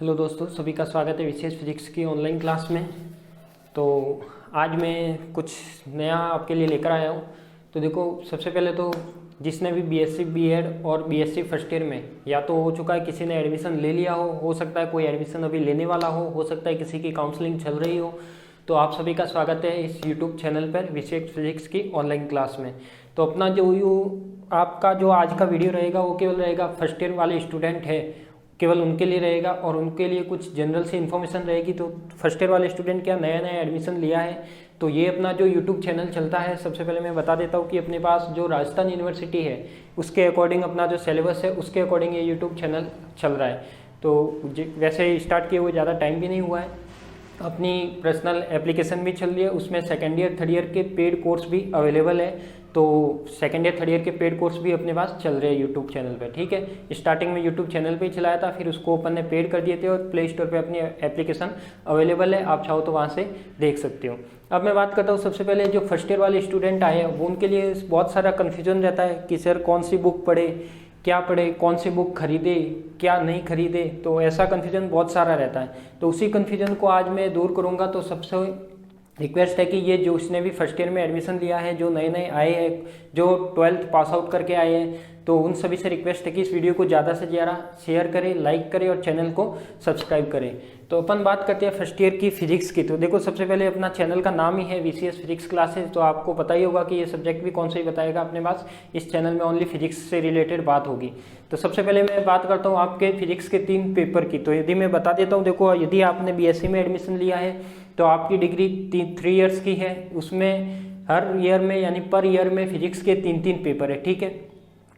Hello दोस्तों, सभी का स्वागत है विशेष फिजिक्स की ऑनलाइन क्लास में। तो आज मैं कुछ नया आपके लिए लेकर आया हूँ। तो देखो, सबसे पहले तो जिसने भी बीएससी बीएड और बीएससी फर्स्ट ईयर में या तो हो चुका है, किसी ने एडमिशन ले लिया हो सकता है कोई एडमिशन अभी लेने वाला हो सकता है किसी की काउंसलिंग चल रही हो, तो आप सभी का स्वागत है इस यूट्यूब चैनल पर विशेष फिजिक्स की ऑनलाइन क्लास में। तो अपना आपका जो आज का वीडियो रहेगा वो केवल रहेगा फर्स्ट ईयर वाले स्टूडेंट है, केवल उनके लिए रहेगा और उनके लिए कुछ जनरल से इन्फॉर्मेशन रहेगी। तो फर्स्ट ईयर वाले स्टूडेंट क्या नया एडमिशन लिया है तो ये अपना जो यूट्यूब चैनल चलता है, सबसे पहले मैं बता देता हूँ कि अपने पास जो राजस्थान यूनिवर्सिटी है उसके अकॉर्डिंग अपना जो सिलेबस है उसके अकॉर्डिंग ये यूट्यूब चैनल चल रहा है। तो वैसे स्टार्ट किए हुए ज़्यादा टाइम भी नहीं हुआ है, अपनी पर्सनल एप्लीकेशन भी चल रही है, उसमें सेकेंड ईयर थर्ड ईयर के पेड कोर्स भी अवेलेबल है। तो सेकेंड ईयर थर्ड ईयर के पेड कोर्स भी अपने पास चल रहे हैं यूट्यूब चैनल पे, ठीक है। स्टार्टिंग में यूट्यूब चैनल पे ही चलाया था, फिर उसको अपन ने पेड कर दिए थे और प्ले स्टोर पे अपनी एप्लीकेशन अवेलेबल है, आप चाहो तो वहाँ से देख सकते हो। अब मैं बात करता हूँ, सबसे पहले जो फर्स्ट ईयर वाले स्टूडेंट आए हैं वो उनके लिए बहुत सारा कन्फ्यूजन रहता है कि सर कौन सी बुक पढ़े, क्या पढ़े, कौन सी बुक खरीदे, क्या नहीं खरीदे। तो ऐसा कन्फ्यूजन बहुत सारा रहता है, तो उसी कन्फ्यूजन को आज मैं दूर करूँगा। तो सबसे रिक्वेस्ट है कि ये जो उसने भी फर्स्ट ईयर में एडमिशन लिया है, जो नए नए आए हैं, जो 12th पास आउट करके आए हैं, तो उन सभी से रिक्वेस्ट है कि इस वीडियो को ज़्यादा से ज़्यादा शेयर करें, लाइक करें और चैनल को सब्सक्राइब करें। तो अपन बात करते हैं फर्स्ट ईयर की फिजिक्स की। तो देखो, सबसे पहले अपना चैनल का नाम ही है विशेष फिजिक्स क्लासेस, तो आपको पता ही होगा कि ये सब्जेक्ट भी कौन सा ही बताएगा अपने पास। इस चैनल में ओनली फिजिक्स से रिलेटेड बात होगी। तो सबसे पहले मैं बात करता हूँ आपके फिजिक्स के 3 पेपर की। तो यदि मैं बता देता हूँ, देखो यदि आपने बीएससी में एडमिशन लिया है तो आपकी डिग्री 3 ईयर्स की है, उसमें हर ईयर में यानी पर ईयर में फिजिक्स के 3 पेपर है, ठीक है।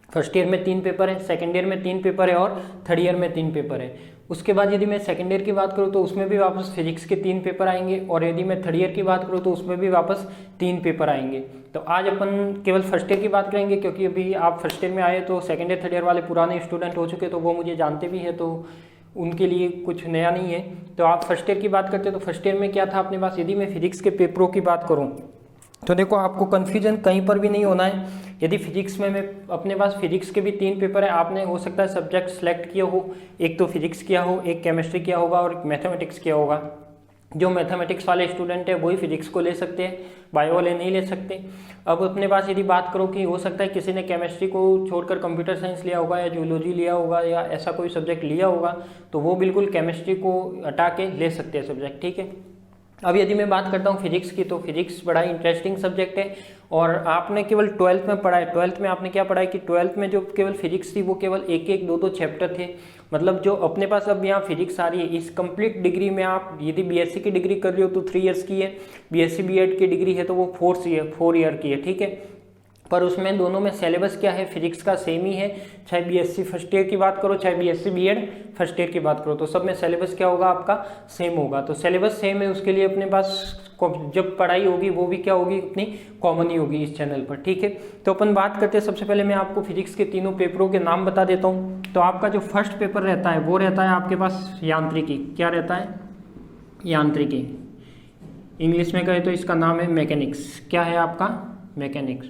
फर्स्ट ईयर में 3 पेपर है, सेकंड ईयर में 3 पेपर है और थर्ड ईयर में 3 पेपर है। उसके बाद यदि मैं सेकंड ईयर की बात करूँ तो उसमें भी वापस फिजिक्स के 3 पेपर आएंगे और यदि मैं थर्ड ईयर की बात करूँ तो उसमें भी वापस 3 पेपर आएंगे। तो आज अपन केवल फर्स्ट ईयर की बात करेंगे, क्योंकि अभी आप फर्स्ट ईयर में आए तो सेकंड ईयर थर्ड ईयर वाले पुराने स्टूडेंट हो चुके, तो वो मुझे जानते भी है, तो उनके लिए कुछ नया नहीं है। तो आप फर्स्ट ईयर की बात करते हैं तो फर्स्ट ईयर में क्या था अपने पास। यदि मैं फिजिक्स के पेपरों की बात करूं तो देखो, आपको कन्फ्यूजन कहीं पर भी नहीं होना है। यदि फिजिक्स में मैं अपने पास फिजिक्स के भी 3 पेपर है, आपने हो सकता है सब्जेक्ट सेलेक्ट किया हो, एक तो फिजिक्स किया हो, एक केमिस्ट्री किया होगा और एक मैथमेटिक्स किया होगा। जो मैथमेटिक्स वाले स्टूडेंट है वही फिजिक्स को ले सकते हैं, बायो वाले नहीं ले सकते। अब अपने पास यदि बात करो कि हो सकता है किसी ने केमिस्ट्री को छोड़कर कंप्यूटर साइंस लिया होगा या जूलॉजी लिया होगा या ऐसा कोई सब्जेक्ट लिया होगा, तो वो बिल्कुल केमिस्ट्री को हटा के ले सकते हैं सब्जेक्ट, ठीक है। अब यदि मैं बात करता हूँ फिजिक्स की, तो फिजिक्स बड़ा इंटरेस्टिंग सब्जेक्ट है और आपने केवल 12th में पढ़ा है। 12th में आपने क्या पढ़ा है कि 12th में जो केवल फिजिक्स थी वो केवल 1-1, 2-2 चैप्टर थे। मतलब जो अपने पास अब यहाँ फिजिक्स आ रही है, इस कंप्लीट डिग्री में आप यदि बीएससी की डिग्री कर रहे हो तो 3 ईयर्स की है, बीएससी बीएड की डिग्री है तो वो 4 ईयर की है, ठीक है। पर उसमें दोनों में सिलेबस क्या है, फिजिक्स का सेम ही है, चाहे बीएससी फर्स्ट ईयर की बात करो चाहे बीएससी बीएड फर्स्ट ईयर की बात करो, तो सब में सिलेबस क्या होगा आपका सेम होगा। तो सिलेबस सेम है, उसके लिए अपने पास जब पढ़ाई होगी वो भी क्या होगी अपनी कॉमन ही होगी इस चैनल पर, ठीक है। तो अपन बात करते हैं, सबसे पहले मैं आपको फिजिक्स के 3 पेपरों के नाम बता देता हूँ। तो आपका जो फर्स्ट पेपर रहता है वो रहता है आपके पास यांत्रिकी। क्या रहता है? यांत्रिकी। इंग्लिश में कहे तो इसका नाम है मैकेनिक्स। क्या है आपका? मैकेनिक्स,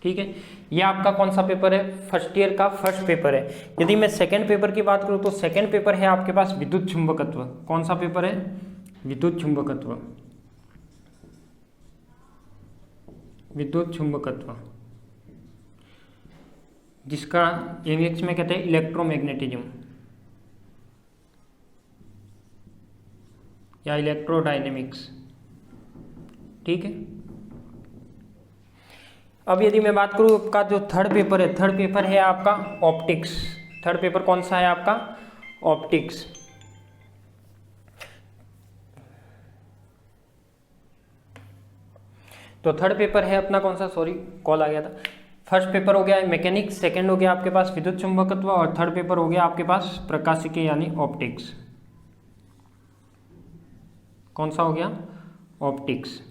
ठीक है। ये आपका कौन सा पेपर है? फर्स्ट ईयर का फर्स्ट पेपर है। यदि मैं सेकंड पेपर की बात करूं तो सेकंड पेपर है आपके पास विद्युत चुंबकत्व। कौन सा पेपर है? विद्युत चुंबकत्व। विद्युत चुंबकत्व, जिसका इंग्लिश में कहते हैं इलेक्ट्रोमैग्नेटिज्म या इलेक्ट्रोडायनेमिक्स, ठीक है। अब यदि मैं बात करूं आपका जो थर्ड पेपर है आपका ऑप्टिक्स। थर्ड पेपर कौन सा है आपका? ऑप्टिक्स। तो थर्ड पेपर है अपना कौन सा, सॉरी कॉल आ गया था। फर्स्ट पेपर हो गया मैकेनिक्स, सेकंड हो गया आपके पास विद्युत चुंबकत्व और थर्ड पेपर हो गया आपके पास प्रकाशिकी यानी ऑप्टिक्स। कौन सा हो गया? ऑप्टिक्स।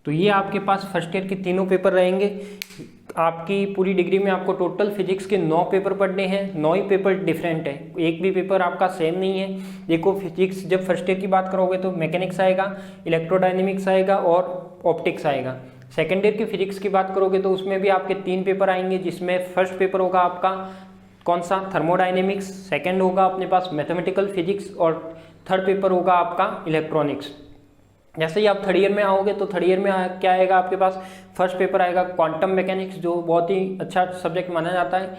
तो ये आपके पास फर्स्ट ईयर के 3 पेपर रहेंगे। आपकी पूरी डिग्री में आपको टोटल फिजिक्स के 9 पेपर पढ़ने हैं। 9 ही पेपर डिफरेंट है, एक भी पेपर आपका सेम नहीं है। देखो, फिजिक्स जब फर्स्ट ईयर की बात करोगे तो मैकेनिक्स आएगा, इलेक्ट्रोडायनेमिक्स आएगा और ऑप्टिक्स आएगा। सेकेंड ईयर की फिजिक्स की बात करोगे तो उसमें भी आपके 3 पेपर आएंगे, जिसमें फर्स्ट पेपर होगा आपका कौन सा, थर्मोडायनेमिक्स, सेकंड होगा अपने पास मैथमेटिकल फिजिक्स और थर्ड पेपर होगा आपका इलेक्ट्रॉनिक्स। जैसे ही आप थर्ड ईयर में आओगे तो थर्ड ईयर में क्या आएगा आपके पास, फर्स्ट पेपर आएगा क्वांटम मैकेनिक्स, जो बहुत ही अच्छा सब्जेक्ट माना जाता है,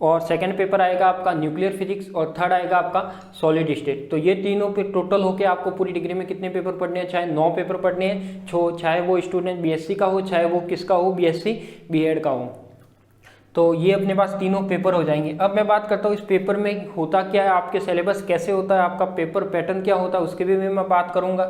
और सेकंड पेपर आएगा आपका न्यूक्लियर फिजिक्स, और थर्ड आएगा आपका सॉलिड स्टेट। तो ये तीनों पे टोटल होके आपको पूरी डिग्री में कितने पेपर पढ़ने हैं, चाहे 9 पेपर पढ़ने हैं, चाहे वो स्टूडेंट बीएससी का हो, चाहे वो किसका हो, बीएससी बीएड का हो। तो ये अपने पास तीनों पेपर हो जाएंगे। अब मैं बात करता हूँ इस पेपर में होता क्या है, आपके सिलेबस कैसे होता है, आपका पेपर पैटर्न क्या होता है, उसके भी मैं बात करूँगा।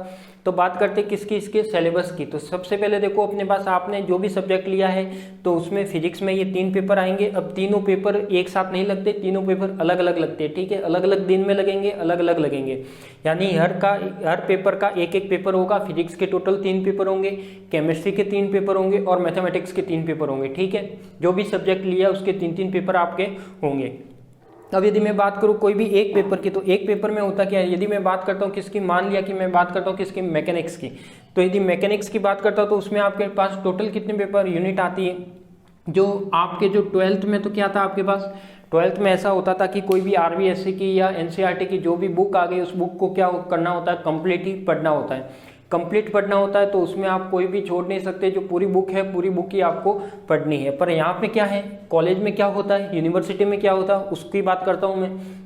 तो बात करते किसकी, इसके सिलेबस की। तो सबसे पहले देखो अपने पास आपने जो भी सब्जेक्ट लिया है तो उसमें फिजिक्स में ये 3 पेपर आएंगे। अब तीनों पेपर एक साथ नहीं लगते, तीनों पेपर अलग अलग लगते हैं, ठीक है, अलग अलग दिन में लगेंगे, अलग अलग लगेंगे, यानी हर पेपर का एक एक पेपर होगा। फिजिक्स के टोटल 3 पेपर होंगे, केमिस्ट्री के 3 पेपर होंगे और मैथमेटिक्स के 3 पेपर होंगे, ठीक है। जो भी सब्जेक्ट लिया उसके 3-3 पेपर आपके होंगे। अब यदि मैं बात करूँ कोई भी एक पेपर की, तो एक पेपर में होता क्या है, यदि मैं बात करता हूँ किसकी, मान लिया कि मैं बात करता हूँ किसकी, मैकेनिक्स की, तो यदि मैकेनिक्स की बात करता हूँ तो उसमें आपके पास टोटल कितने पेपर यूनिट आती है। जो आपके जो 12th में तो क्या था आपके पास, 12th में ऐसा होता था कि कोई भी आरबीएससी की या एनसीईआरटी की जो भी बुक आ गई उस बुक को क्या करना होता है, कंप्लीट ही पढ़ना होता है, कंप्लीट पढ़ना होता है। तो उसमें आप कोई भी छोड़ नहीं सकते, जो पूरी बुक है पूरी बुक ही आपको पढ़नी है। पर यहाँ पे क्या है, कॉलेज में क्या होता है, यूनिवर्सिटी में क्या होता है, उसकी बात करता हूँ मैं।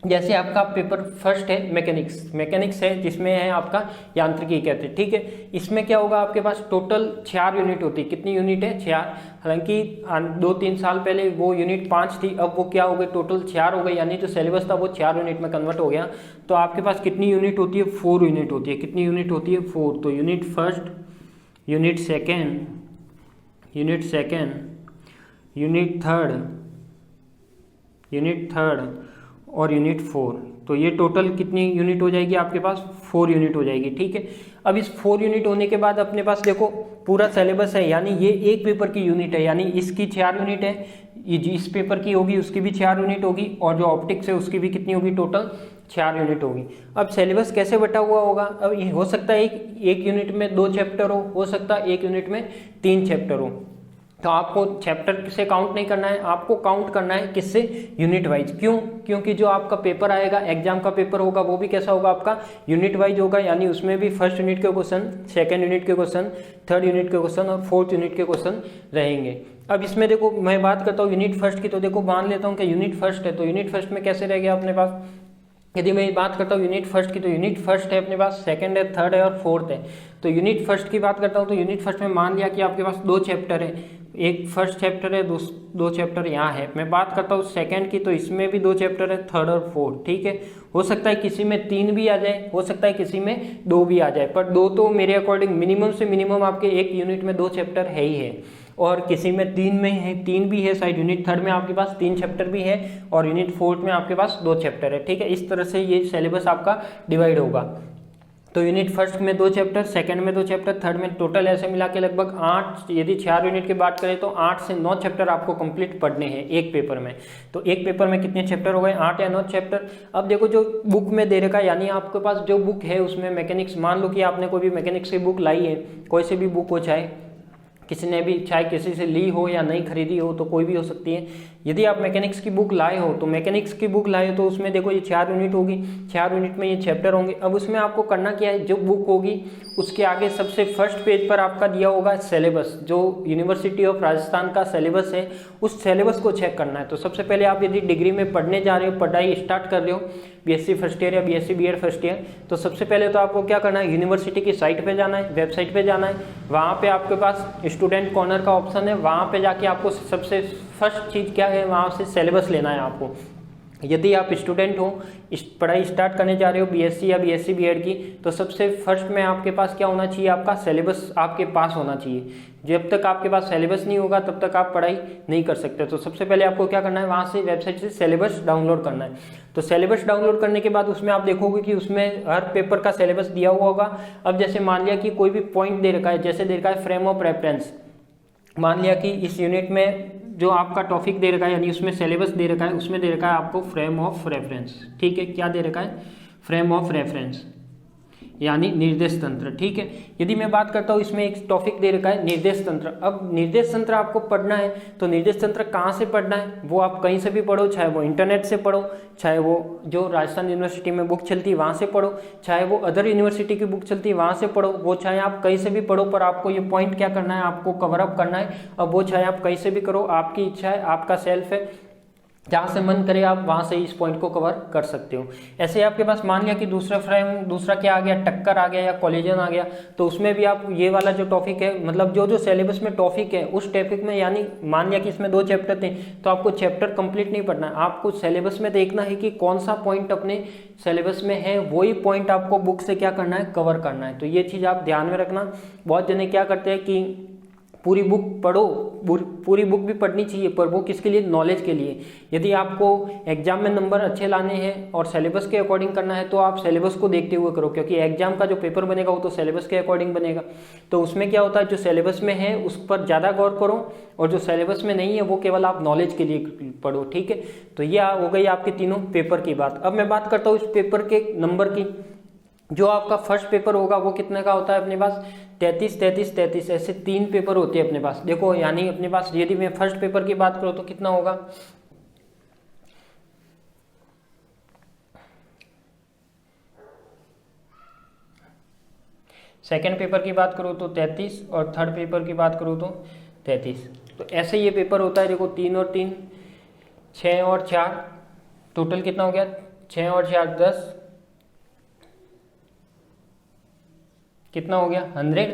जैसे आपका पेपर फर्स्ट है मैकेनिक्स है, जिसमें है आपका यांत्रिकी कहते हैं, ठीक है। इसमें क्या होगा आपके पास टोटल 4 यूनिट होती है। कितनी यूनिट है, 4। हालांकि 2-3 साल पहले वो यूनिट 5 थी, अब वो क्या हो गई, टोटल 4 हो गई, यानी जो सिलेबस था वो 4 यूनिट में कन्वर्ट हो गया। तो आपके पास कितनी यूनिट होती है, 4 यूनिट होती है। कितनी यूनिट होती है, 4। तो unit first, unit second, unit third और यूनिट 4। तो ये टोटल कितनी यूनिट हो जाएगी आपके पास, 4 यूनिट हो जाएगी, ठीक है। अब इस 4 यूनिट होने के बाद अपने पास देखो पूरा सिलेबस है, यानी ये एक पेपर की यूनिट है, यानी इसकी 4 यूनिट है, ये इस पेपर की होगी उसकी भी 4 यूनिट होगी, और जो ऑप्टिक्स है उसकी भी कितनी होगी, टोटल 4 यूनिट होगी। अब सिलेबस कैसे बटा हुआ होगा, अब ये हो सकता है एक यूनिट में 2 चैप्टर हो सकता है एक यूनिट में 3 चैप्टर हो। तो आपको चैप्टर से काउंट नहीं करना है, आपको काउंट करना है किससे, यूनिट वाइज। क्यों, क्योंकि जो आपका पेपर आएगा, एग्जाम का पेपर होगा, वो भी कैसा होगा आपका, यूनिट वाइज होगा, यानी उसमें भी फर्स्ट यूनिट के क्वेश्चन, सेकंड यूनिट के क्वेश्चन, थर्ड यूनिट के क्वेश्चन और फोर्थ यूनिट के क्वेश्चन रहेंगे। अब इसमें देखो मैं बात करता हूँ यूनिट फर्स्ट की, तो देखो मान लेता हूँ कि यूनिट फर्स्ट है, तो यूनिट फर्स्ट में कैसे रह गया अपने पास, यदि मैं बात करता हूँ यूनिट फर्स्ट की, तो यूनिट फर्स्ट है अपने पास, सेकंड है, थर्ड है और फोर्थ है। तो यूनिट फर्स्ट की बात करता हूँ तो यूनिट फर्स्ट में मान लिया कि आपके पास 2 चैप्टर है, एक फर्स्ट चैप्टर है, 2 चैप्टर यहाँ है। मैं बात करता हूँ सेकंड की, तो इसमें भी 2 चैप्टर है, थर्ड और फोर्थ, ठीक है। हो सकता है किसी में 3 भी आ जाए, हो सकता है किसी में 2 भी आ जाए, पर 2 तो मेरे अकॉर्डिंग मिनिमम से मिनिमम आपके एक यूनिट में 2 चैप्टर है ही है, और किसी में 3 में है, 3 भी है शायद। यूनिट थर्ड में आपके पास 3 चैप्टर भी है और यूनिट फोर्थ में आपके पास 2 चैप्टर है, ठीक है। इस तरह से ये सिलेबस आपका डिवाइड होगा। तो यूनिट फर्स्ट में 2 चैप्टर, सेकंड में 2 चैप्टर, थर्ड में, टोटल ऐसे मिला के लगभग 8, यदि 4 यूनिट की बात करें तो 8 से 9 चैप्टर आपको कंप्लीट पढ़ने हैं एक पेपर में। तो एक पेपर में कितने चैप्टर हो गए, 8 या 9 चैप्टर। अब देखो जो बुक में दे रखा है, यानी आपके पास जो बुक है उसमें मैकेनिक्स, मान लो कि आपने कोई भी मैकेनिक्स की बुक लाई है, कोई सी भी बुक हो, चाहे किसी ने भी, चाहे किसी से ली हो या नहीं खरीदी हो, तो कोई भी हो सकती है। यदि आप मैकेनिक्स की बुक लाए हो, तो मैकेनिक्स की बुक लाए हो तो उसमें देखो ये 4 यूनिट होगी, 4 यूनिट में ये चैप्टर होंगे। अब उसमें आपको करना क्या है, जो बुक होगी उसके आगे सबसे फर्स्ट पेज पर आपका दिया होगा सिलेबस, जो यूनिवर्सिटी ऑफ राजस्थान का सिलेबस है, उस सिलेबस को चेक करना है। तो सबसे पहले आप यदि डिग्री में पढ़ने जा रहे हो, पढ़ाई स्टार्ट कर रहे हो, बीएससी फर्स्ट ईयर या बीएससी बीएड फर्स्ट ईयर, तो सबसे पहले तो आपको क्या करना है, यूनिवर्सिटी की साइट पे जाना है, वेबसाइट पे जाना है। वहाँ पे आपके पास स्टूडेंट कॉर्नर का ऑप्शन है, वहाँ पे जाके आपको सबसे फर्स्ट चीज़ क्या है, वहाँ से सिलेबस लेना है आपको। यदि आप स्टूडेंट हो, पढ़ाई स्टार्ट करने जा रहे हो बीएससी या बीएससी बीएड की, तो सबसे फर्स्ट में आपके पास क्या होना चाहिए, आपका सिलेबस आपके पास होना चाहिए। जब तक आपके पास सिलेबस नहीं होगा तब तक आप पढ़ाई नहीं कर सकते। तो सबसे पहले आपको क्या करना है, वहाँ से वेबसाइट से सिलेबस डाउनलोड करना है। तो सिलेबस डाउनलोड करने के बाद उसमें आप देखोगे कि उसमें हर पेपर का सिलेबस दिया हुआ होगा। अब जैसे मान लिया कि कोई भी पॉइंट दे रखा है, जैसे दे रखा है फ्रेम ऑफ रेफरेंस, मान लिया कि इस यूनिट में जो आपका टॉपिक दे रखा है, यानी उसमें सिलेबस दे रखा है, उसमें दे रखा है आपको फ्रेम ऑफ रेफरेंस, ठीक है। क्या दे रखा है, फ्रेम ऑफ रेफरेंस। यानी निर्देश तंत्र। ठीक है, यदि मैं बात करता हूँ इसमें एक टॉपिक दे रखा है निर्देश तंत्र। अब निर्देश तंत्र आपको पढ़ना है तो निर्देश तंत्र कहाँ से पढ़ना है, वो आप कहीं से भी पढ़ो, चाहे वो इंटरनेट से पढ़ो, चाहे वो जो राजस्थान यूनिवर्सिटी में बुक चलती है वहाँ से पढ़ो, चाहे वो अदर यूनिवर्सिटी की बुक चलती है वहाँ से पढ़ो, वो चाहे आप कहीं से भी पढ़ो, पर आपको ये पॉइंट क्या करना है, आपको कवर अप करना है। अब वो चाहे आप कहीं से भी करो, आपकी इच्छा है, आपका सेल्फ है, जहाँ से मन करे आप वहाँ से इस पॉइंट को कवर कर सकते हो। ऐसे आपके पास मान लिया कि दूसरा क्या आ गया, टक्कर आ गया या कोलिजन आ गया, तो उसमें भी आप ये वाला जो टॉपिक है, मतलब जो सिलेबस में टॉपिक है उस टॉपिक में, यानी मान लिया कि इसमें 2 चैप्टर थे तो आपको चैप्टर कंप्लीट नहीं पढ़ना है, आपको सिलेबस में देखना है कि कौन सा पॉइंट अपने सिलेबस में है, वही पॉइंट आपको बुक से क्या करना है, कवर करना है। तो ये चीज़ आप ध्यान में रखना। बहुत जने क्या करते हैं कि पूरी बुक पढ़ो, पूरी बुक भी पढ़नी चाहिए, पर वो किसके लिए, नॉलेज के लिए। यदि आपको एग्जाम में नंबर अच्छे लाने हैं और सिलेबस के अकॉर्डिंग करना है तो आप सिलेबस को देखते हुए करो, क्योंकि एग्जाम का जो पेपर बनेगा वो तो सिलेबस के अकॉर्डिंग बनेगा। तो उसमें क्या होता है, जो सिलेबस में है उस पर ज़्यादा गौर करो, और जो सिलेबस में नहीं है वो केवल आप नॉलेज के लिए पढ़ो। ठीक है, तो ये हो गई आपके तीनों पेपर की बात। अब मैं बात करता हूँ इस पेपर के नंबर की। जो आपका फर्स्ट पेपर होगा वो कितने का होता है अपने पास, 33, 33, 33, ऐसे 3 पेपर होते हैं अपने पास। देखो यानी अपने पास यदि मैं फर्स्ट पेपर की बात करूँ तो कितना होगा, सेकेंड पेपर की बात करूँ तो 33 और थर्ड पेपर की बात करूँ तो 33। तो ऐसे ये पेपर होता है। देखो 3 और 3 6 और 4 टोटल कितना हो गया, 6 और 4 10, कितना हो गया 100।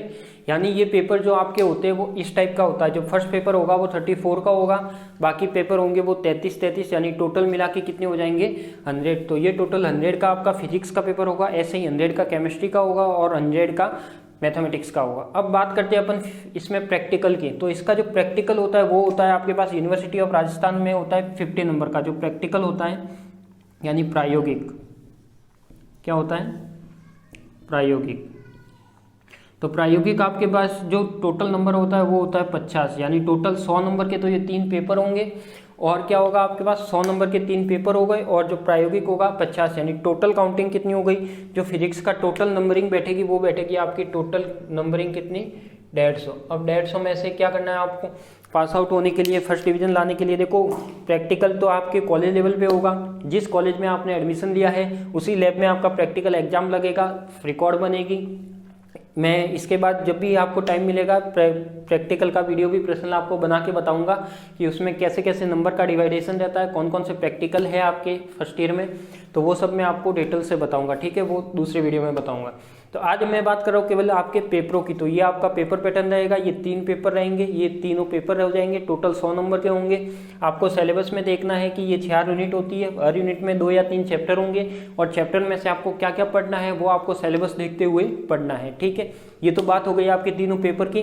यानी ये पेपर जो आपके होते हैं वो इस टाइप का होता है। जो फर्स्ट पेपर होगा वो 34 का होगा, बाकी पेपर होंगे वो 33 33, यानी टोटल मिला के कितने हो जाएंगे 100। तो ये टोटल 100 का आपका फिजिक्स का पेपर होगा, ऐसे ही 100 का केमिस्ट्री का होगा और 100 का मैथमेटिक्स का होगा। अब बात करते हैं अपन इसमें प्रैक्टिकल की। तो इसका जो प्रैक्टिकल होता है वो होता है आपके पास यूनिवर्सिटी ऑफ राजस्थान में होता है 50 नंबर का जो प्रैक्टिकल होता है, यानी प्रायोगिक। क्या होता है, प्रायोगिक। तो प्रायोगिक आपके पास जो टोटल नंबर होता है वो होता है 50, यानी टोटल 100 नंबर के तो ये 3 पेपर होंगे, और क्या होगा आपके पास 100 नंबर के 3 पेपर हो गए, और जो प्रायोगिक होगा 50, यानी टोटल काउंटिंग कितनी हो गई, जो फिजिक्स का टोटल नंबरिंग बैठेगी वो बैठेगी आपकी टोटल नंबरिंग कितनी, 150। अब 150 में से क्या करना है आपको, पास आउट होने के लिए, फर्स्ट डिवीजन लाने के लिए। देखो प्रैक्टिकल तो आपके कॉलेज लेवल पे होगा, जिस कॉलेज में आपने एडमिशन लिया है उसी लैब में आपका प्रैक्टिकल एग्जाम लगेगा, रिकॉर्ड बनेगी। मैं इसके बाद जब भी आपको टाइम मिलेगा प्रैक्टिकल का वीडियो भी पर्सनल आपको बना के बताऊंगा कि उसमें कैसे कैसे नंबर का डिवाइडेशन रहता है, कौन कौन से प्रैक्टिकल है आपके फर्स्ट ईयर में, तो वो सब मैं आपको डिटेल से बताऊंगा। ठीक है, वो दूसरे वीडियो में बताऊंगा। तो आज मैं बात कर रहा हूँ केवल आपके पेपरों की। तो ये आपका पेपर पैटर्न रहेगा, ये 3 पेपर रहेंगे, ये तीनों पेपर हो जाएंगे, टोटल 100 नंबर के होंगे। आपको सिलेबस में देखना है कि ये 4 यूनिट होती है, हर यूनिट में 2 या 3 चैप्टर होंगे, और चैप्टर में से आपको क्या क्या पढ़ना है वो आपको सिलेबस देखते हुए पढ़ना है। ठीक है, ये तो बात हो गई आपके तीनों पेपर की।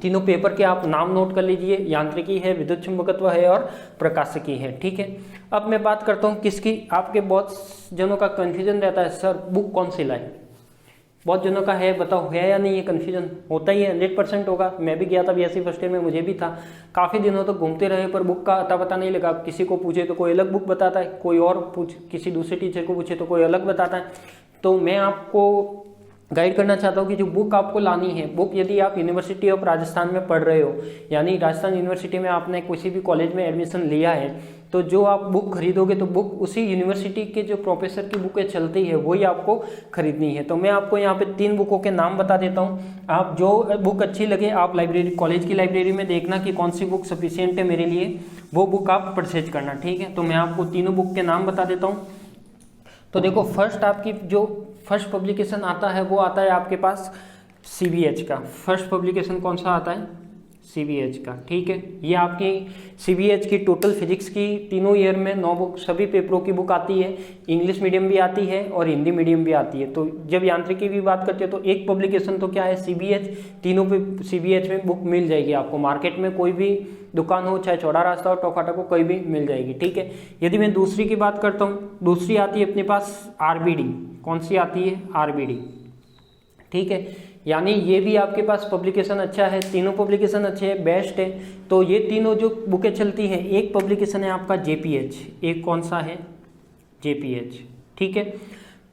तीनों पेपर के आप नाम नोट कर लीजिए, यांत्रिकी है, विद्युत चुंबकत्व है और प्रकाशिकी है। ठीक है, अब मैं बात करता हूँ किसकी। आपके बहुत जनों का कन्फ्यूजन रहता है, सर बुक कौन सी लाए। बहुत जनों का है, बताओ है या नहीं, ये कन्फ्यूजन होता ही है, 100% होगा। मैं भी गया था BSc फर्स्ट ईयर में, मुझे भी था, काफ़ी दिनों तक घूमते रहे पर बुक का अता पता नहीं लगा। किसी को पूछे तो कोई अलग बुक बताता है, कोई और किसी दूसरे टीचर को पूछे तो कोई अलग बताता है। तो मैं आपको गाइड करना चाहता हूँ कि जो बुक आपको लानी है, बुक यदि आप यूनिवर्सिटी ऑफ राजस्थान में पढ़ रहे हो, यानी राजस्थान यूनिवर्सिटी में आपने किसी भी कॉलेज में एडमिशन लिया है, तो जो आप बुक खरीदोगे तो बुक उसी यूनिवर्सिटी के जो प्रोफेसर की बुकें चलती है वही आपको खरीदनी है। तो मैं आपको यहाँ पे 3 बुकों के नाम बता देता हूँ, आप जो बुक अच्छी लगे आप लाइब्रेरी, कॉलेज की लाइब्रेरी में देखना कि कौन सी बुक सफिशियंट है मेरे लिए, वो बुक आप परचेज करना। ठीक है, तो मैं आपको तीनों बुक के नाम बता देता हूँ। तो देखो फर्स्ट आपकी जो फर्स्ट पब्लिकेशन आता है वो आता है आपके पास CBH का। फर्स्ट पब्लिकेशन कौन सा आता है, CBH का। ठीक है, ये आपकी CBH की टोटल फिजिक्स की तीनों ईयर में 9 बुक, सभी पेपरों की बुक आती है। इंग्लिश मीडियम भी आती है और हिंदी मीडियम भी आती है। तो जब यांत्रिकी की बात करते हैं तो एक पब्लिकेशन तो क्या है, CBH। तीनों पे CBH में बुक मिल जाएगी आपको, मार्केट में कोई भी दुकान हो, चाहे चौड़ा रास्ता हो, टोकाटा को कोई भी मिल जाएगी। ठीक है, यदि मैं दूसरी की बात करता हूँ, दूसरी आती है अपने पास RBD। कौन सी आती है, RBD। ठीक है, यानी ये भी आपके पास पब्लिकेशन अच्छा है, तीनों पब्लिकेशन अच्छे हैं, बेस्ट है। तो ये तीनों जो बुकें चलती हैं, एक पब्लिकेशन है आपका JPH, एक कौन सा है, JPH। ठीक है,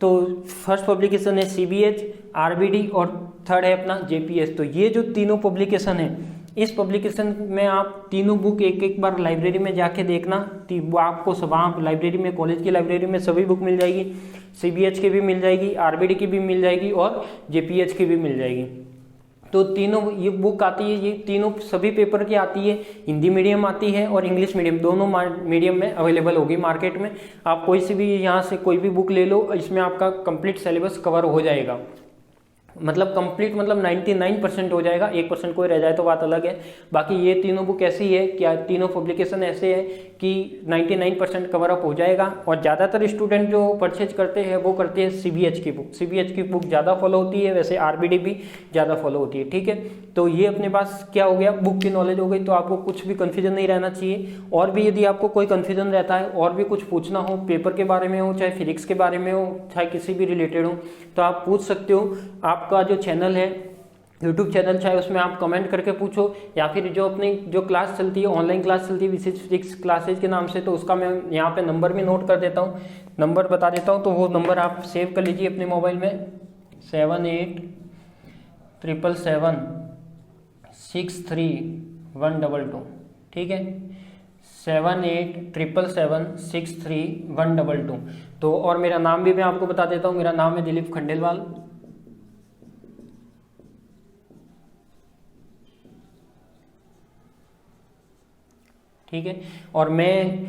तो फर्स्ट पब्लिकेशन है CBH, RBD और थर्ड है अपना JPS। तो ये जो तीनों पब्लिकेशन है, इस पब्लिकेशन में आप तीनों बुक एक एक बार लाइब्रेरी में जाके देखना। वो आपको सब वहाँ लाइब्रेरी में, कॉलेज की लाइब्रेरी में सभी बुक मिल जाएगी। CBH की भी मिल जाएगी, RBD की भी मिल जाएगी और JPH की भी मिल जाएगी। तो तीनों ये बुक आती है, ये तीनों सभी पेपर की आती है। हिंदी मीडियम आती है और इंग्लिश मीडियम, दोनों मीडियम में अवेलेबल होगी मार्केट में। आप कोई सी भी यहाँ से कोई भी बुक ले लो, इसमें आपका कंप्लीट सिलेबस कवर हो जाएगा। मतलब कंप्लीट मतलब 99% हो जाएगा, 1% कोई रह जाए तो बात अलग है। बाकी ये तीनों बुक ऐसी है, क्या तीनों पब्लिकेशन ऐसे है कि 99% कवर अप हो जाएगा। और ज़्यादातर स्टूडेंट जो परचेज करते हैं वो करते हैं CBH की बुक। CBH की बुक ज़्यादा फॉलो होती है, वैसे RBD भी ज़्यादा फॉलो होती है। ठीक है, तो ये अपने पास क्या हो गया, बुक की नॉलेज हो गई। तो आपको कुछ भी कन्फ्यूजन नहीं रहना चाहिए। और भी यदि आपको कोई कन्फ्यूजन रहता है और भी कुछ पूछना हो, पेपर के बारे में हो, चाहे फिजिक्स के बारे में हो, चाहे किसी भी रिलेटेड हो, तो आप पूछ सकते हो। आपका जो चैनल है यूट्यूब चैनल, चाहे उसमें आप कमेंट करके पूछो, या फिर जो अपनी जो क्लास चलती है, ऑनलाइन क्लास चलती है विशेष फिजिक्स क्लासेज के नाम से, तो उसका मैं यहाँ पे नंबर भी नोट कर देता हूँ, नंबर बता देता हूँ। तो वो नंबर आप सेव कर लीजिए अपने मोबाइल में, 7877763122। ठीक है, 7877763122। तो और मेरा नाम भी मैं आपको बता देता हूँ, मेरा नाम है दिलीप खंडेलवाल। ठीक है, और मैं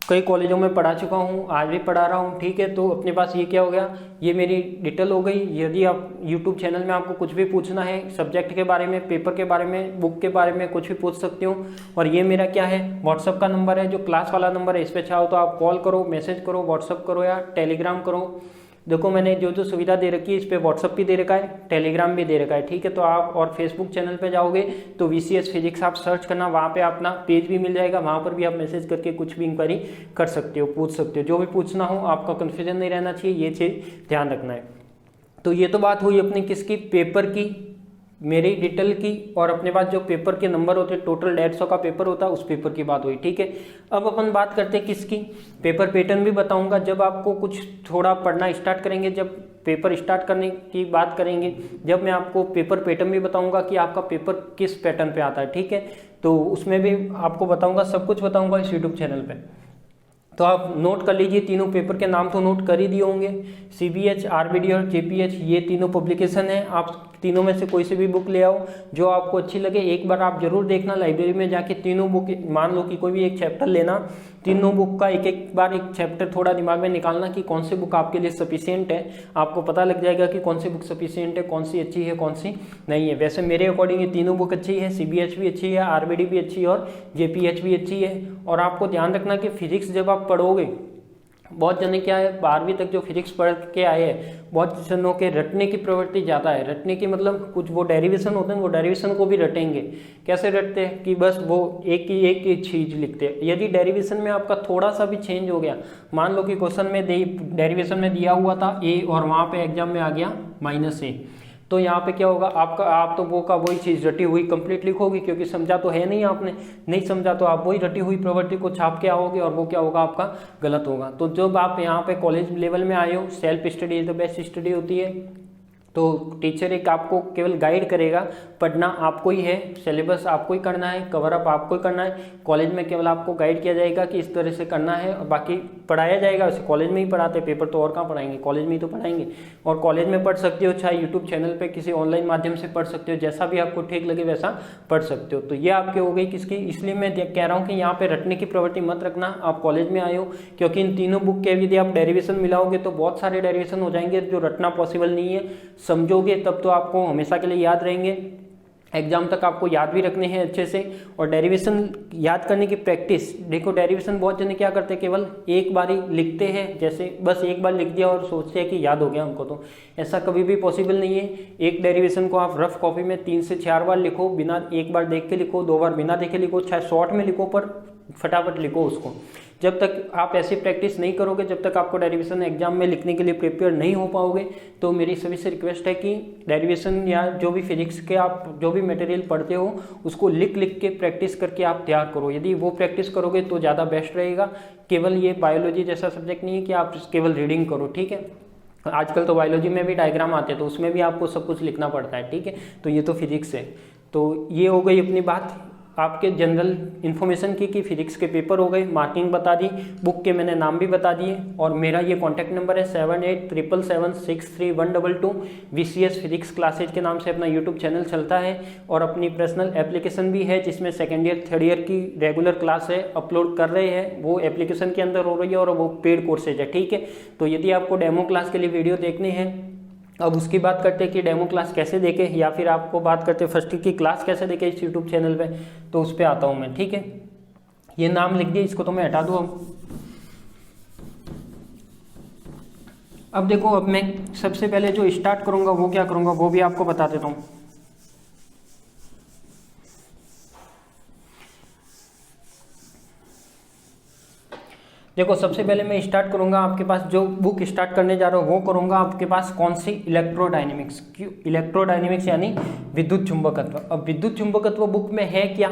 कई कॉलेजों में पढ़ा चुका हूँ, आज भी पढ़ा रहा हूँ। ठीक है, तो अपने पास ये क्या हो गया, ये मेरी डिटेल हो गई। यदि आप YouTube चैनल में आपको कुछ भी पूछना है, सब्जेक्ट के बारे में, पेपर के बारे में, बुक के बारे में, कुछ भी पूछ सकते हो। और ये मेरा क्या है, व्हाट्सअप का नंबर है, जो क्लास वाला नंबर है। इस पर चाहो तो आप कॉल करो, मैसेज करो, व्हाट्सअप करो या टेलीग्राम करो। देखो मैंने जो जो सुविधा दे रखी है, इस पे व्हाट्सअप भी दे रखा है, टेलीग्राम भी दे रखा है। ठीक है, तो आप और फेसबुक चैनल पे जाओगे तो VCS फिजिक्स आप सर्च करना, वहाँ पे अपना पेज भी मिल जाएगा। वहाँ पर भी आप मैसेज करके कुछ भी इंक्वायरी कर सकते हो, पूछ सकते हो, जो भी पूछना हो। आपका कन्फ्यूजन नहीं रहना चाहिए, ये चीज़ ध्यान रखना है। तो ये तो बात हुई अपनी किसकी, पेपर की, मेरी डिटेल की। और अपने पास जो पेपर के नंबर होते हैं, टोटल 150 का पेपर होता है, उस पेपर की बात हुई। ठीक है, अब अपन बात करते हैं किसकी, पेपर पैटर्न भी बताऊंगा जब आपको कुछ थोड़ा पढ़ना स्टार्ट करेंगे, जब पेपर स्टार्ट करने की बात करेंगे, जब मैं आपको पेपर पैटर्न भी बताऊंगा कि आपका पेपर किस पैटर्न पे आता है। ठीक है, तो उसमें भी आपको बताऊंगा, सब कुछ बताऊंगा इस यूट्यूब चैनल पे। तो आप नोट कर लीजिए, तीनों पेपर के नाम तो नोट कर ही दिए होंगे। CBH, RBD और JPH, ये तीनों पब्लिकेशन है। आप तीनों में से कोई से भी बुक ले आओ जो आपको अच्छी लगे। एक बार आप जरूर देखना लाइब्रेरी में जाके, तीनों बुक, मान लो कि कोई भी एक चैप्टर लेना, तीनों बुक का एक एक बार एक चैप्टर थोड़ा दिमाग में निकालना कि कौन सी बुक आपके लिए सफिशिएंट है। आपको पता लग जाएगा कि कौन सी बुक सफिशिएंट है, कौन सी अच्छी है, कौन सी नहीं है। वैसे मेरे अकॉर्डिंग ये तीनों बुक अच्छी है, CBH भी अच्छी है, RBD भी अच्छी है और JPH भी अच्छी है। और आपको ध्यान रखना कि फिजिक्स जब आप पढ़ोगे, बहुत जने क्या है 12वीं तक जो फिजिक्स पढ़ के आए हैं, बहुत जनों के रटने की प्रवृत्ति ज़्यादा है। रटने की मतलब कुछ वो डेरिवेशन होते हैं, वो डेरिवेशन को भी रटेंगे। कैसे रटते हैं कि बस वो एक ही चीज़ लिखते हैं। यदि डेरिवेशन में आपका थोड़ा सा भी चेंज हो गया, मान लो कि क्वेश्चन में डेरिवेशन में दिया हुआ था A और वहाँ पे एग्जाम में आ गया -A, तो यहाँ पे क्या होगा, आप तो वो का वही चीज़ रटी हुई कंप्लीट लिखोगे, क्योंकि समझा तो है नहीं, आपने नहीं समझा तो आप वही रटी हुई प्रवृत्ति को छाप के आओगे और वो क्या होगा, आपका गलत होगा। तो जब आप यहाँ पे कॉलेज लेवल में आए हो, self study is the best study होती है। तो टीचर एक आपको केवल गाइड करेगा, पढ़ना आपको ही है, सिलेबस आपको ही करना है, कवर अप आपको ही करना है। कॉलेज में केवल आपको गाइड किया जाएगा कि इस तरह से करना है, और बाकी पढ़ाया जाएगा। वैसे कॉलेज में ही पढ़ाते हैं, पेपर तो और कहाँ पढ़ाएंगे, कॉलेज में ही तो पढ़ाएंगे। और कॉलेज में पढ़ सकते हो, चाहे यूट्यूब चैनल पर किसी ऑनलाइन माध्यम से पढ़ सकते हो, जैसा भी आपको ठीक लगे वैसा पढ़ सकते हो। तो ये आपके हो गई किसकी, इसलिए मैं कह रहा हूँ कि यहाँ पे रटने की प्रवृत्ति मत रखना। आप कॉलेज में आए हो, क्योंकि इन तीनों बुक के यदि आप डेरिवेशन मिलाओगे तो बहुत सारे डेरिवेशन हो जाएंगे जो रटना पॉसिबल नहीं है। समझोगे तब तो आपको हमेशा के लिए याद रहेंगे, एग्जाम तक आपको याद भी रखने हैं अच्छे से। और डेरिवेशन याद करने की प्रैक्टिस, देखो डेरिवेशन बहुत जने क्या करते हैं, केवल एक बार ही लिखते हैं, जैसे बस एक बार लिख दिया और सोचते हैं कि याद हो गया हमको। तो ऐसा कभी भी पॉसिबल नहीं है। एक डेरिवेशन को आप रफ कॉपी में 3 से 4 बार लिखो, बिना एक बार देख के लिखो, 2 बार बिना देखे लिखो, चाहे शॉर्ट में लिखो, पर फटाफट लिखो उसको। जब तक आप ऐसी प्रैक्टिस नहीं करोगे, जब तक आपको डेरिवेशन एग्जाम में लिखने के लिए प्रिपेयर नहीं हो पाओगे। तो मेरी सभी से रिक्वेस्ट है कि डेरिवेशन या जो भी फिजिक्स के आप जो भी मटेरियल पढ़ते हो, उसको लिख के प्रैक्टिस करके आप तैयार करो। यदि वो प्रैक्टिस करोगे तो ज़्यादा बेस्ट रहेगा। केवल ये बायोलॉजी जैसा सब्जेक्ट नहीं है कि आप केवल रीडिंग करो, ठीक है। आजकल तो बायोलॉजी में भी डायग्राम आते हैं तो उसमें भी आपको सब कुछ लिखना पड़ता है, ठीक है। तो ये तो फिजिक्स है। तो ये हो गई अपनी बात आपके जनरल इन्फॉर्मेशन की कि फिजिक्स के पेपर हो गए, मार्किंग बता दी, बुक के मैंने नाम भी बता दिए, और मेरा ये कॉन्टैक्ट नंबर है 7877763122। VCS फिजिक्स क्लासेज के नाम से अपना यूट्यूब चैनल चलता है, और अपनी पर्सनल एप्लीकेशन भी है जिसमें सेकेंड ईयर थर्ड ईयर की रेगुलर क्लास है अपलोड कर रहे हैं, वो एप्लीकेशन के अंदर हो रही है और वो पेड कोर्सेज है, ठीक है। तो यदि आपको डेमो क्लास के लिए वीडियो देखने हैं, अब उसकी बात करते हैं कि डेमो क्लास कैसे देखें, या फिर आपको बात करते हैं फर्स्ट की क्लास कैसे देखें इस यूट्यूब चैनल पे, तो उस पर आता हूँ मैं, ठीक है। ये नाम लिख दिए, इसको तो मैं हटा दूँ अब देखो, अब मैं सबसे पहले जो स्टार्ट करूँगा वो क्या करूँगा वो भी आपको बता देता हूँ। देखो सबसे पहले मैं स्टार्ट करूंगा, आपके पास जो बुक स्टार्ट करने जा रहा हूँ वो करूंगा आपके पास कौन सी, इलेक्ट्रोडायनेमिक्स। क्यों इलेक्ट्रोडायनेमिक्स यानी विद्युत चुंबकत्व। अब विद्युत चुंबकत्व बुक में है क्या,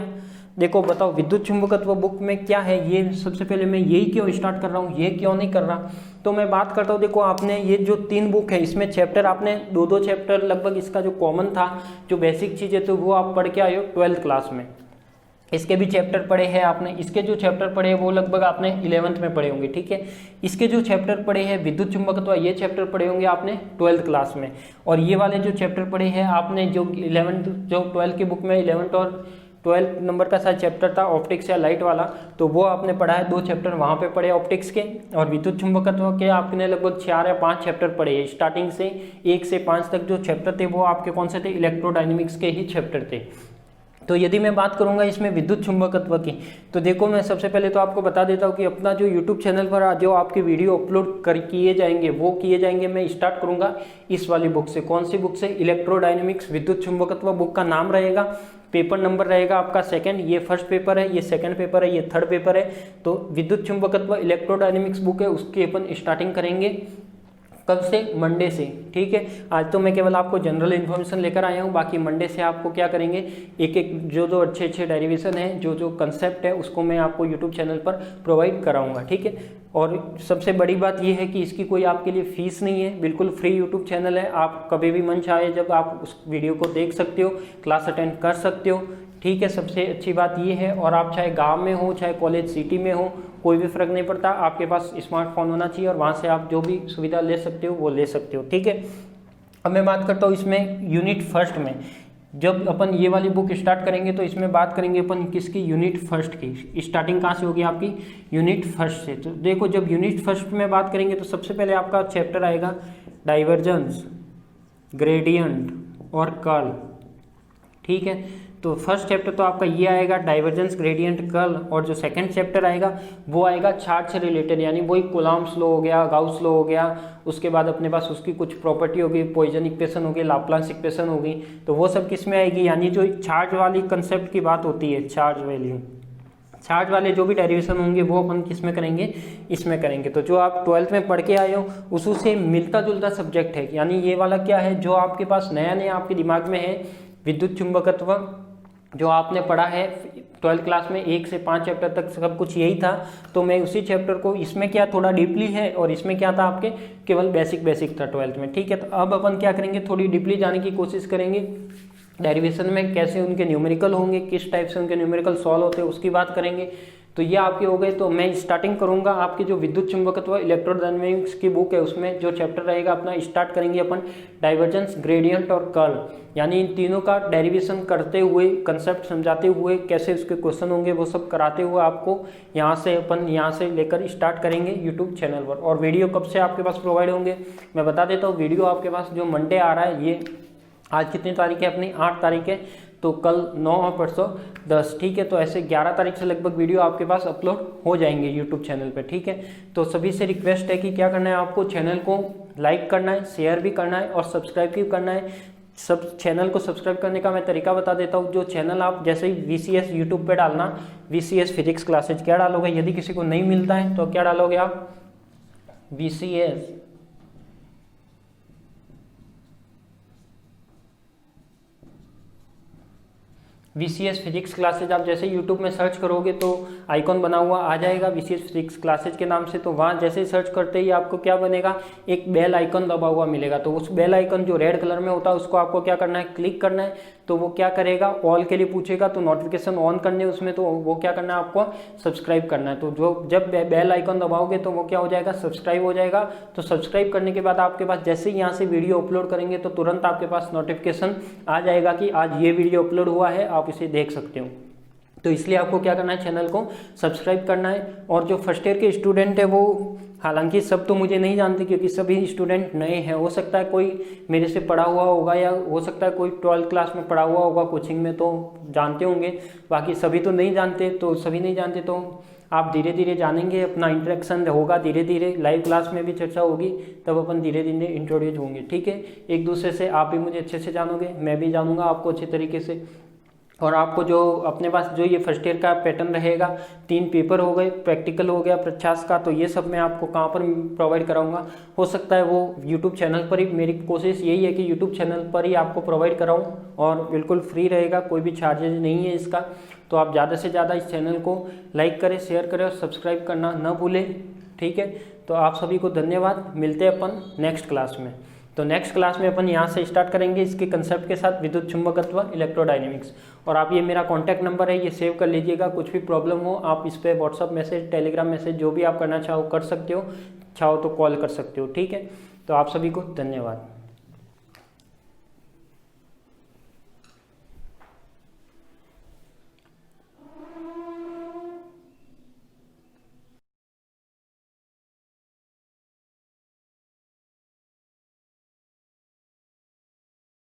देखो बताओ विद्युत चुंबकत्व बुक में क्या है, ये सबसे पहले मैं यही क्यों स्टार्ट कर रहा हूँ, ये क्यों नहीं कर रहा, तो मैं बात करता हूँ। देखो आपने ये जो 3 बुक है इसमें चैप्टर आपने 2-2 चैप्टर लगभग इसका जो कॉमन था, जो बेसिक चीज़ें तो वो आप पढ़ के आए हो 12th क्लास में। इसके भी चैप्टर पढ़े हैं आपने, इसके जो चैप्टर पढ़े हैं वो लगभग आपने 11th में पढ़े होंगे, ठीक है। इसके जो चैप्टर पढ़े हैं विद्युत चुंबकत्व, ये चैप्टर पढ़े होंगे आपने 12th क्लास में, और ये वाले जो चैप्टर पढ़े हैं आपने जो 11th जो 12th की बुक में 11th और 12th नंबर का शायद चैप्टर था ऑप्टिक्स या लाइट वाला, तो वो आपने पढ़ा है 2 चैप्टर वहाँ पे पढ़े ऑप्टिक्स के, और विद्युत चुंबकत्व के आपने लगभग 4 या 5 चैप्टर पढ़े हैं। स्टार्टिंग से 1 से 5 तक जो चैप्टर थे वो आपके कौन से थे, इलेक्ट्रोडायनेमिक्स के ही चैप्टर थे। तो यदि मैं बात करूंगा इसमें विद्युत चुंबकत्व की, तो देखो मैं सबसे पहले तो आपको बता देता हूँ कि अपना जो यूट्यूब चैनल पर जो आपके वीडियो अपलोड कर किए जाएंगे वो किए जाएंगे, मैं स्टार्ट करूंगा इस वाली बुक से। कौन सी बुक से, इलेक्ट्रोडायनेमिक्स विद्युत चुंबकत्व बुक का नाम रहेगा, पेपर नंबर रहेगा आपका 2nd, ये फर्स्ट पेपर है, ये 2nd पेपर है, ये 3rd पेपर है। तो विद्युत चुंबकत्व इलेक्ट्रोडायनेमिक्स बुक है, उसकी अपन स्टार्टिंग करेंगे कब से, मंडे से, ठीक है। आज तो मैं केवल आपको जनरल इन्फॉर्मेशन लेकर आया हूँ, बाकी मंडे से आपको क्या करेंगे, एक एक जो अच्छे डेरिवेशन है, जो कंसेप्ट है उसको मैं आपको यूट्यूब चैनल पर प्रोवाइड कराऊंगा, ठीक है। और सबसे बड़ी बात यह है कि इसकी कोई आपके लिए फीस नहीं है, बिल्कुल फ्री यूट्यूब चैनल है, आप कभी भी मन चाहे जब आप उस वीडियो को देख सकते हो, क्लास अटेंड कर सकते हो, ठीक है। सबसे अच्छी बात ये है, और आप चाहे गांव में हो चाहे कॉलेज सिटी में हो, कोई भी फर्क नहीं पड़ता, आपके पास स्मार्टफोन होना चाहिए और वहाँ से आप जो भी सुविधा ले सकते हो वो ले सकते हो, ठीक है। अब मैं बात करता हूँ इसमें यूनिट फर्स्ट में, जब अपन ये वाली बुक स्टार्ट करेंगे तो इसमें बात करेंगे अपन किसकी, यूनिट फर्स्ट की। स्टार्टिंग कहाँ से होगी आपकी, यूनिट फर्स्ट से। तो देखो जब यूनिट फर्स्ट में बात करेंगे तो सबसे पहले आपका चैप्टर आएगा डाइवर्जेंस, ग्रेडियंट और कर्ल, ठीक है। तो फर्स्ट चैप्टर तो आपका ये आएगा डाइवर्जेंस, ग्रेडियंट, कर्ल, और जो सेकंड चैप्टर आएगा वो आएगा चार्ज से रिलेटेड, यानी वही कूलॉम्स लॉ हो गया, गाउस लॉ हो गया, उसके बाद अपने पास उसकी कुछ प्रॉपर्टी होगी, पॉइजन इक्वेशन होगी, लाप्लास इक्वेशन होगी, तो वो सब किस में आएगी, यानी जो चार्ज वाली कंसेप्ट की बात होती है, चार्ज वैल्यू, चार्ज वाले जो भी डेरिवेशन होंगे वो अपन किस में करेंगे, इसमें करेंगे। तो जो आप 12th में पढ़ के आए हो उसी से मिलता जुलता सब्जेक्ट है, यानी ये वाला क्या है जो आपके पास नया नया आपके दिमाग में है, विद्युत चुंबकत्व जो आपने पढ़ा है 12th क्लास में 1 से 5 चैप्टर तक सब कुछ यही था, तो मैं उसी चैप्टर को, इसमें क्या थोड़ा डीपली है और इसमें क्या था आपके केवल बेसिक था 12th में, ठीक है। तो अब अपन क्या करेंगे, थोड़ी डीपली जाने की कोशिश करेंगे, डेरिवेशन में कैसे उनके न्यूमेरिकल होंगे, किस टाइप से उनके न्यूमेरिकल सॉल्व होते हैं उसकी बात करेंगे। तो ये आपके हो गए। तो मैं स्टार्टिंग करूंगा आपकी जो विद्युत चुंबकत्व इलेक्ट्रोडायनेमिक्स की बुक है उसमें जो चैप्टर रहेगा अपना, स्टार्ट करेंगे अपन डाइवर्जेंस, ग्रेडियंट और कर्ल, यानी इन तीनों का डेरिवेशन करते हुए, कंसेप्ट समझाते हुए, कैसे उसके क्वेश्चन होंगे वो सब कराते हुए आपको यहाँ से लेकर स्टार्ट करेंगे यूट्यूब चैनल पर। और वीडियो कब से आपके पास प्रोवाइड होंगे मैं बता देता हूँ। वीडियो आपके पास जो मंडे आ रहा है, ये आज कितनी तारीख है अपनी, 8 तारीख है, तो कल 9 और परसों 10, ठीक है। तो ऐसे 11 तारीख से लगभग वीडियो आपके पास अपलोड हो जाएंगे यूट्यूब चैनल पे, ठीक है। तो सभी से रिक्वेस्ट है कि क्या करना है आपको, चैनल को लाइक करना है, शेयर भी करना है और सब्सक्राइब भी करना है। सब चैनल को सब्सक्राइब करने का मैं तरीका बता देता हूँ। जो चैनल आप जैसे ही VCS यूट्यूब पे डालना, VCS फिजिक्स क्लासेज क्या डालोगे, यदि किसी को नहीं मिलता है तो क्या डालोगे आप, VCS VCS फिजिक्स क्लासेज आप जैसे यूट्यूब में सर्च करोगे तो आइकॉन बना हुआ आ जाएगा VCS फिजिक्स क्लासेज के नाम से। तो वहाँ जैसे ही सर्च करते ही आपको क्या बनेगा, एक बेल आइकन दबा हुआ मिलेगा। तो उस बेल आइकन जो रेड कलर में होता है उसको आपको क्या करना है, क्लिक करना है। तो वो क्या करेगा, ऑल के लिए पूछेगा, तो नोटिफिकेशन ऑन करने उसमें, तो वो क्या करना है, आपको सब्सक्राइब करना है। तो जो जब बेल आइकन दबाओगे तो वो क्या हो जाएगा, सब्सक्राइब हो जाएगा। तो सब्सक्राइब करने के बाद आपके पास जैसे ही यहाँ से वीडियो अपलोड करेंगे तो तुरंत आपके पास नोटिफिकेशन आ जाएगा कि आज ये वीडियो अपलोड हुआ है, आप इसे देख सकते हो। तो इसलिए आपको क्या करना है, चैनल को सब्सक्राइब करना है। और जो फर्स्ट ईयर के स्टूडेंट है वो, हालांकि सब तो मुझे नहीं जानते क्योंकि सभी स्टूडेंट नए हैं, हो सकता है कोई मेरे से पढ़ा हुआ होगा या हो सकता है कोई 12th क्लास में पढ़ा हुआ होगा कोचिंग में, तो जानते होंगे, बाकी सभी तो नहीं जानते। तो सभी नहीं जानते तो आप धीरे धीरे जानेंगे, अपना इंटरेक्शन होगा, धीरे धीरे लाइव क्लास में भी चर्चा होगी, तब अपन धीरे धीरे इंट्रोड्यूस होंगे। ठीक है, एक दूसरे से आप भी मुझे अच्छे से जानोगे, मैं भी जानूंगा आपको अच्छे तरीके से। और आपको जो अपने पास जो ये फर्स्ट ईयर का पैटर्न रहेगा, 3 पेपर हो गए, प्रैक्टिकल हो गया 50 का, तो ये सब मैं आपको कहाँ पर प्रोवाइड कराऊंगा, हो सकता है वो यूट्यूब चैनल पर ही। मेरी कोशिश यही है कि यूट्यूब चैनल पर ही आपको प्रोवाइड कराऊं और बिल्कुल फ्री रहेगा, कोई भी चार्जेज नहीं है इसका। तो आप ज़्यादा से ज़्यादा इस चैनल को लाइक करें, शेयर करें और सब्सक्राइब करना न भूलें। ठीक है, तो आप सभी को धन्यवाद, मिलते हैं अपन नेक्स्ट क्लास में। तो नेक्स्ट क्लास में अपन यहाँ से स्टार्ट करेंगे इसके कंसेप्ट के साथ, विद्युत चुंबकत्व, इलेक्ट्रोडायनेमिक्स। और आप ये मेरा कॉन्टैक्ट नंबर है, ये सेव कर लीजिएगा। कुछ भी प्रॉब्लम हो आप इस पर व्हाट्सअप मैसेज, टेलीग्राम मैसेज, जो भी आप करना चाहो कर सकते हो, चाहो तो कॉल कर सकते हो। ठीक है, तो आप सभी को धन्यवाद।